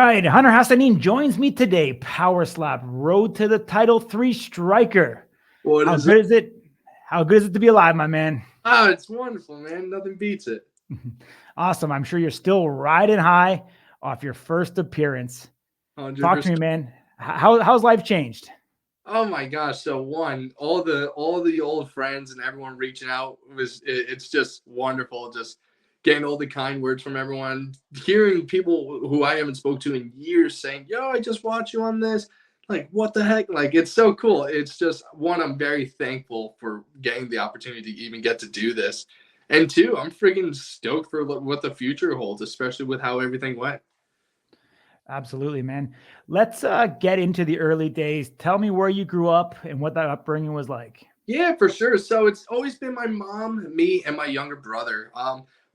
right, Hunter Hassanin joins me today. Power Slap, road to the title 3 striker. What How is it? good is it? How good is it to be alive, my man? Oh, it's wonderful, man. Nothing beats it. Awesome. I'm sure you're still riding high off your first appearance. Talk to me, 100%. man. How's life changed? Oh my gosh. So one, all the old friends and everyone reaching out it's just wonderful. Just getting all the kind words from everyone, hearing people who I haven't spoke to in years saying, "Yo, I just watched you on this." Like, what the heck? Like, it's so cool. It's just one, I'm very thankful for getting the opportunity to even get to do this. And two, I'm freaking stoked for what the future holds, especially with how everything went. Absolutely, man. Let's get into the early days. Tell me where you grew up and what that upbringing was like. Yeah, for sure. So it's always been my mom, me, and my younger brother.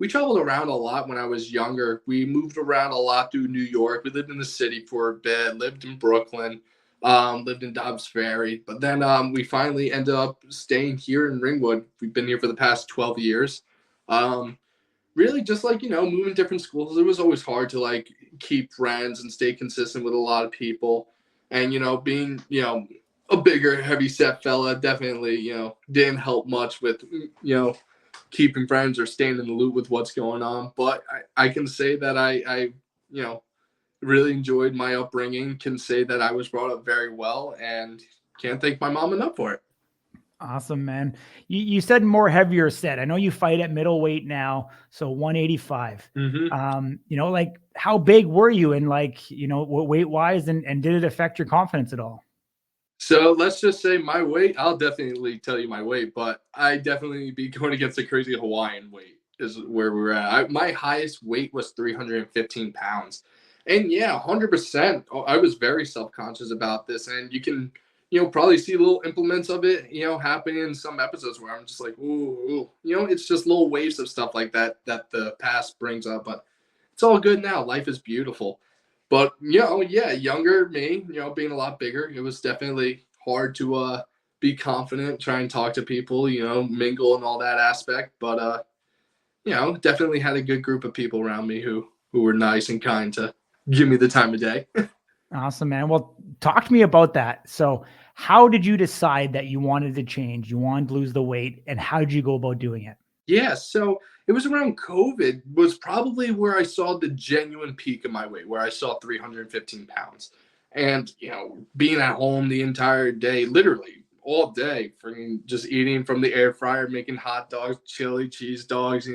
We traveled around a lot when I was younger. We moved around a lot through New York. We lived in the city for a bit, lived in Brooklyn, lived in Dobbs Ferry. But then we finally ended up staying here in Ringwood. We've been here for the past 12 years. Um, Really, just like, moving different schools, it was always hard to like keep friends and stay consistent with a lot of people. And, being, a bigger, heavy set fella definitely, didn't help much with, keeping friends or staying in the loop with what's going on. But I can say that I, you know, really enjoyed my upbringing, can say that I was brought up very well, and can't thank my mom enough for it. Awesome, man. You said more heavier set. I know you fight at middleweight now, so 185. Mm-hmm. Like how big were you and weight wise, and did it affect your confidence at all? So let's just say my weight, I'll definitely tell you my weight, but I definitely be going against the crazy Hawaiian weight is where we were at. My highest weight was 315 pounds. And yeah, 100%. I was very self-conscious about this. And you can, probably see little implements of it, happening in some episodes where I'm just like, ooh. It's just little waves of stuff like that the past brings up. But it's all good now. Life is beautiful. But yeah, younger me, being a lot bigger, it was definitely hard to be confident, try and talk to people, mingle and all that aspect. But definitely had a good group of people around me who were nice and kind to give me the time of day. Awesome, man. Well, talk to me about that. So, how did you decide that you wanted to change? You wanted to lose the weight, and how did you go about doing it? Yeah, so it was around COVID was probably where I saw the genuine peak of my weight, where I saw 315 pounds. And, being at home the entire day, literally all day, freaking just eating from the air fryer, making hot dogs, chili, cheese dogs,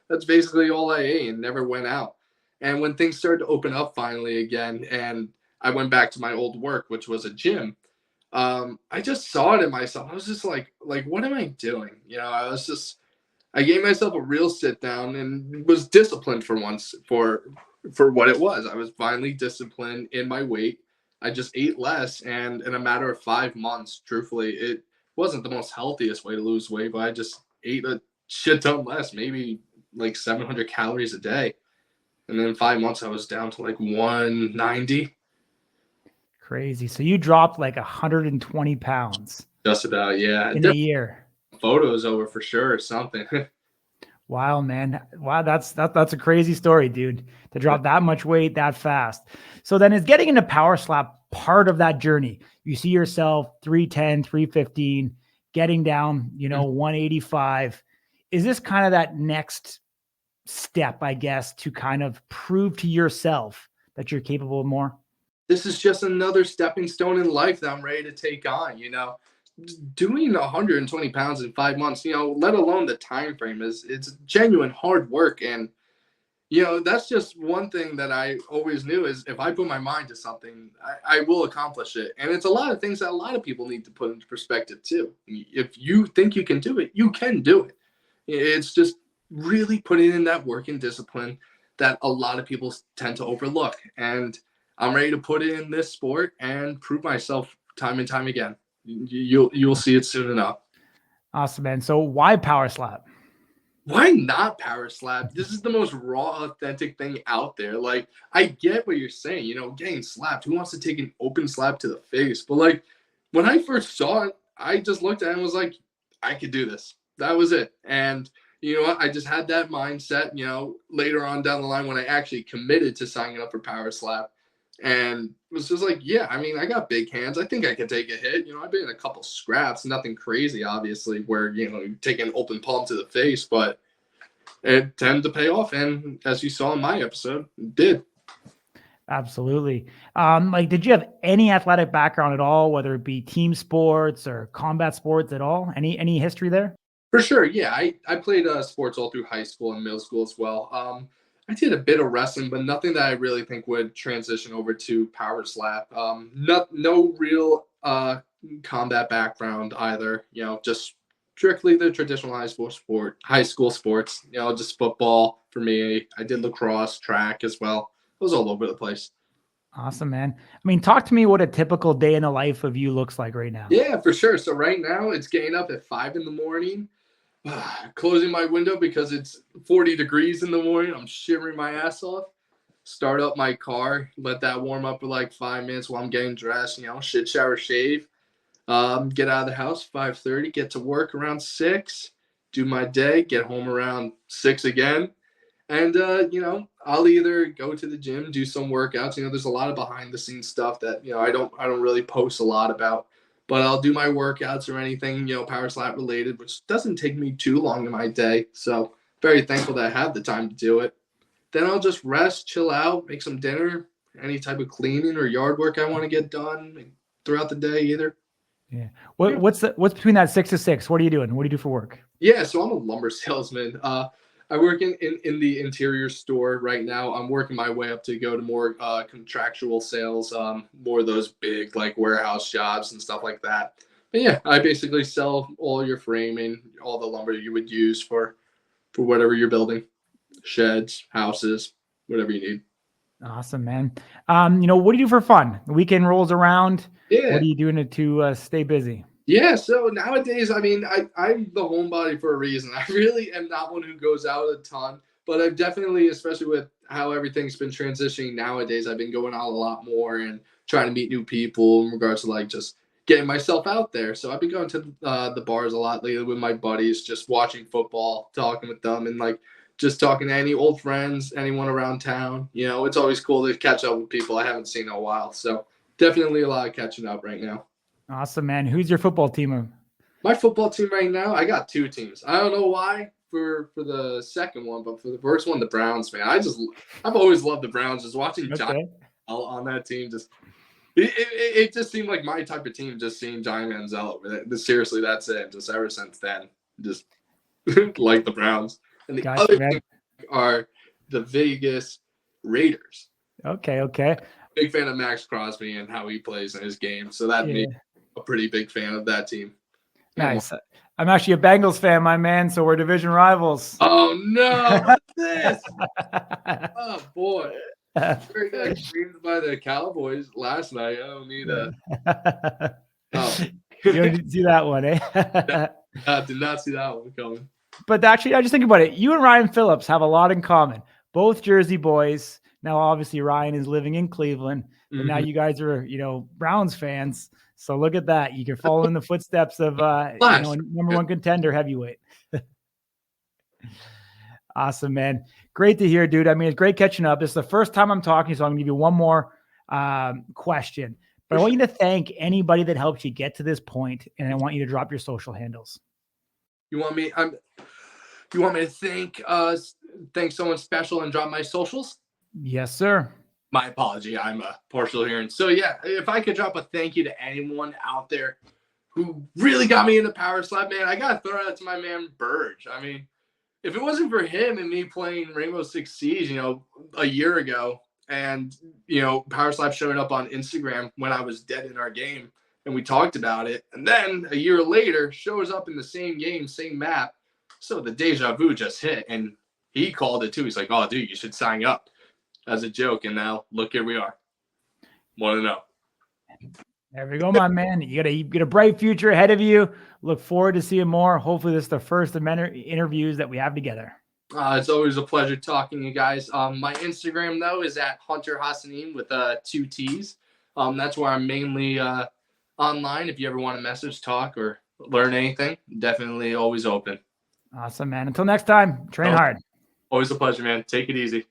that's basically all I ate and never went out. And when things started to open up finally again, and I went back to my old work, which was a gym, I just saw it in myself. I was just like, what am I doing? I gave myself a real sit down and was disciplined for once for what it was. I was finally disciplined in my weight. I just ate less, and in a matter of 5 months, truthfully, it wasn't the most healthiest way to lose weight, but I just ate a shit ton less, maybe like 700 calories a day. And then in 5 months, I was down to like 190. Crazy. So you dropped like 120 pounds Just about, yeah. in a year. Photos over for sure or something. Wow, man. Wow, that's a crazy story, dude. To drop that much weight that fast. So then is getting into power slap part of that journey? You see yourself 310, 315, getting down, 185. Is this kind of that next step, I guess, to kind of prove to yourself that you're capable of more? This is just another stepping stone in life that I'm ready to take on, doing 120 pounds in 5 months, let alone the time frame it's genuine hard work. And, that's just one thing that I always knew is if I put my mind to something, I will accomplish it. And it's a lot of things that a lot of people need to put into perspective too. If you think you can do it, you can do it. It's just really putting in that work and discipline that a lot of people tend to overlook. And I'm ready to put it in this sport and prove myself time and time again. You'll see it soon enough. Awesome, man. So why power slap? Why not power slap? This is the most raw, authentic thing out there. Like, I get what you're saying, getting slapped. Who wants to take an open slap to the face? But like, when I first saw it, I just looked at it and was like, I could do this. That was it. And you know what? I just had that mindset, later on down the line when I actually committed to signing up for power slap. And it was just like, yeah, I mean, I got big hands. I think I can take a hit. I've been in a couple scraps, nothing crazy, obviously, where, you take an open palm to the face, but it tended to pay off. And as you saw in my episode, it did. Absolutely. Like, did you have any athletic background at all, whether it be team sports or combat sports at all? Any history there? For sure, yeah. I played sports all through high school and middle school as well. I did a bit of wrestling, but nothing that I really think would transition over to power slap. No real combat background either. Just strictly the traditional high school sports. Just football for me. I did lacrosse, track as well. It was all over the place. Awesome, man. I mean, talk to me what a typical day in the life of you looks like right now. Yeah, for sure. So right now it's getting up at 5 in the morning. Closing my window because it's 40 degrees in the morning. I'm shivering my ass off. Start up my car, let that warm up for like 5 minutes while I'm getting dressed. Shit, shower, shave. Get out of the house 5:30. Get to work around 6. Do my day. Get home around 6 again. And I'll either go to the gym, do some workouts. There's a lot of behind the scenes stuff that I don't really post a lot about. But I'll do my workouts or anything, power slap related, which doesn't take me too long in my day. So very thankful that I have the time to do it. Then I'll just rest, chill out, make some dinner, any type of cleaning or yard work I want to get done throughout the day either. Yeah. What's between that 6 to 6? What are you doing? What do you do for work? Yeah, so I'm a lumber salesman. I work in the interior store right now. I'm working my way up to go to more contractual sales, more of those big like warehouse jobs and stuff like that. But yeah, I basically sell all your framing, all the lumber you would use for whatever you're building, sheds, houses, whatever you need. Awesome, man. What do you do for fun? The weekend rolls around. Yeah. What are you doing to stay busy? Yeah, so nowadays, I mean, I'm the homebody for a reason. I really am not one who goes out a ton, but I've definitely, especially with how everything's been transitioning nowadays, I've been going out a lot more and trying to meet new people in regards to like just getting myself out there. So I've been going to the bars a lot lately with my buddies, just watching football, talking with them, and like just talking to any old friends, anyone around town. It's always cool to catch up with people I haven't seen in a while. So definitely a lot of catching up right now. Awesome, man. Who's your football team? My football team right now, I got 2 teams. I don't know why for the second one, but for the first one, the Browns, man. I've always loved the Browns. Just watching Giant on that team, it just seemed like my type of team. Just seeing Giant Manziel. Seriously, that's it. Just ever since then, just like the Browns. And the other team are the Vegas Raiders. Okay. Big fan of Max Crosby and how he plays in his game. So that made me a pretty big fan of that team. Nice. I'm actually a Bengals fan, my man, so we're division rivals. Oh, no. What's this? Oh, boy. Very got creamed by the Cowboys last night. I don't need that. You didn't see that one, eh? I did not see that one coming. But actually, I just think about it. You and Ryan Phillips have a lot in common. Both Jersey boys. Now, obviously, Ryan is living in Cleveland, but now you guys are, Browns fans. So look at that. You can follow in the footsteps of, number one contender heavyweight. Awesome, man. Great to hear, dude. I mean, it's great catching up. This is the first time I'm talking, so I'm going to give you one more question. But I want you to thank anybody that helped you get to this point, and I want you to drop your social handles. You want me to thank someone special and drop my socials? Yes, sir. My apology. I'm partial hearing. So yeah, if I could drop a thank you to anyone out there who really got me into power slap, man, I got to throw out to my man Burge. I mean, if it wasn't for him and me playing Rainbow Six Siege, a year ago, and, power slap showing up on Instagram when I was dead in our game and we talked about it. And then a year later shows up in the same game, same map. So the deja vu just hit and he called it too. He's like, oh, dude, you should sign up. As a joke, and now look, here we are. 1-0. There we go, my man. You got a bright future ahead of you. Look forward to seeing more. Hopefully, this is the first of many interviews that we have together. It's always a pleasure talking to you guys. My Instagram though is at Hunter Hassanin with 2 T's. That's where I'm mainly online. If you ever want to message, talk, or learn anything, definitely always open. Awesome, man. Until next time, train hard. Always a pleasure, man. Take it easy.